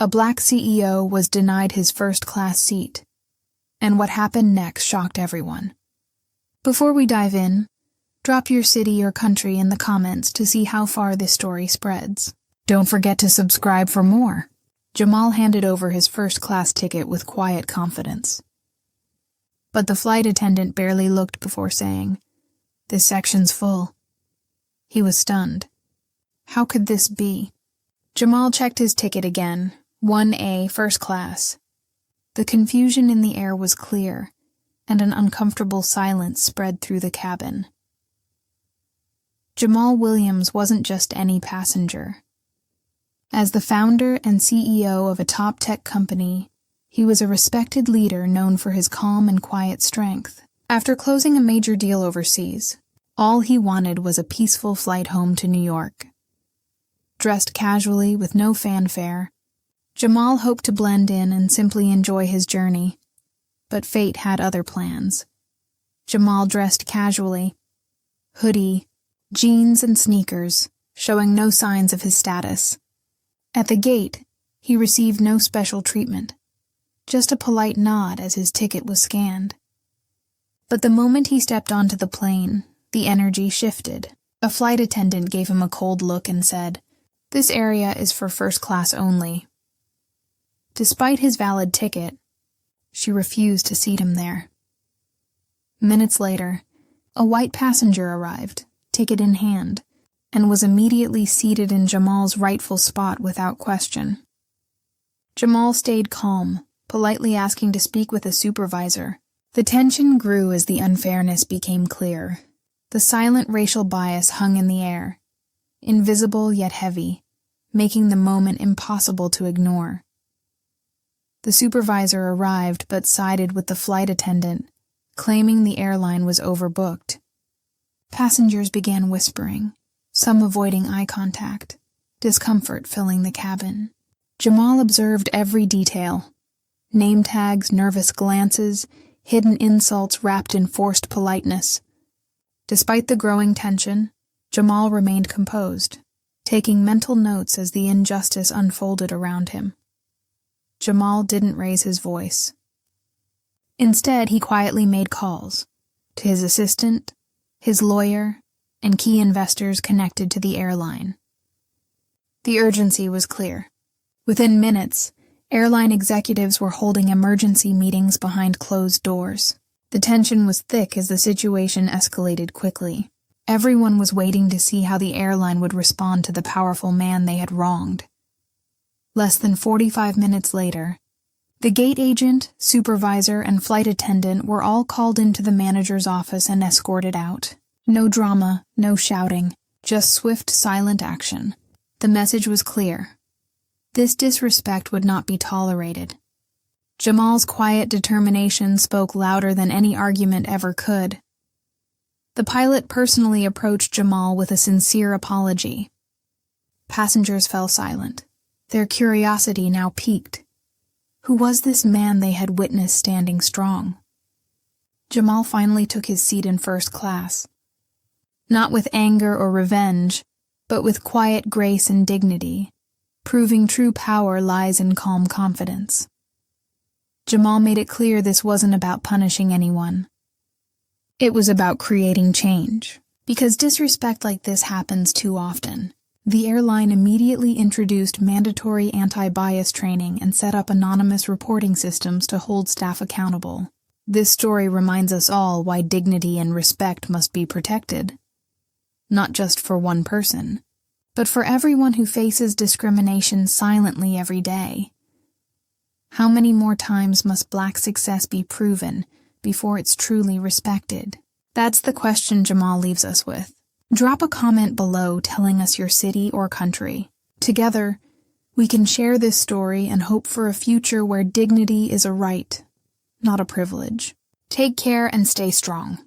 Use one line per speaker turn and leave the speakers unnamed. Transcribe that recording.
A black CEO was denied his first-class seat, and what happened next shocked everyone. Before we dive in, drop your city or country in the comments to see how far this story spreads. Don't forget to subscribe for more. Jamal handed over his first-class ticket with quiet confidence. But the flight attendant barely looked before saying, "This section's full." He was stunned. How could this be? Jamal checked his ticket again, 1A first class. The confusion in the air was clear, and an uncomfortable silence spread through the cabin. Jamal Williams wasn't just any passenger. As the founder and CEO of a top tech company, he was a respected leader known for his calm and quiet strength. After closing a major deal overseas, all he wanted was a peaceful flight home to New York. Dressed casually with no fanfare, Jamal hoped to blend in and simply enjoy his journey. But fate had other plans. Jamal dressed casually, hoodie, jeans and sneakers, showing no signs of his status. At the gate, he received no special treatment, just a polite nod as his ticket was scanned. But the moment he stepped onto the plane, the energy shifted. A flight attendant gave him a cold look and said, "This area is for first class only." Despite his valid ticket, she refused to seat him there. Minutes later, a white passenger arrived, ticket in hand, and was immediately seated in Jamal's rightful spot without question. Jamal stayed calm, politely asking to speak with a supervisor. The tension grew as the unfairness became clear. The silent racial bias hung in the air, invisible yet heavy, making the moment impossible to ignore. The supervisor arrived but sided with the flight attendant, claiming the airline was overbooked. Passengers began whispering, some avoiding eye contact, discomfort filling the cabin. Jamal observed every detail. Name tags, nervous glances, hidden insults wrapped in forced politeness. Despite the growing tension, Jamal remained composed, taking mental notes as the injustice unfolded around him. Jamal didn't raise his voice. Instead, he quietly made calls to his assistant, his lawyer, and key investors connected to the airline. The urgency was clear. Within minutes, airline executives were holding emergency meetings behind closed doors. The tension was thick as the situation escalated quickly. Everyone was waiting to see how the airline would respond to the powerful man they had wronged. Less than 45 minutes later, the gate agent, supervisor, and flight attendant were all called into the manager's office and escorted out. No drama, no shouting, just swift, silent action. The message was clear. This disrespect would not be tolerated. Jamal's quiet determination spoke louder than any argument ever could. The pilot personally approached Jamal with a sincere apology. Passengers fell silent. Their curiosity now piqued. Who was this man they had witnessed standing strong? Jamal finally took his seat in first class. Not with anger or revenge, but with quiet grace and dignity, proving true power lies in calm confidence. Jamal made it clear this wasn't about punishing anyone. It was about creating change. Because disrespect like this happens too often, the airline immediately introduced mandatory anti-bias training and set up anonymous reporting systems to hold staff accountable. This story reminds us all why dignity and respect must be protected. Not just for one person, but for everyone who faces discrimination silently every day. How many more times must Black success be proven before it's truly respected? That's the question Jamal leaves us with. Drop a comment below telling us your city or country. Together, we can share this story and hope for a future where dignity is a right, not a privilege. Take care and stay strong.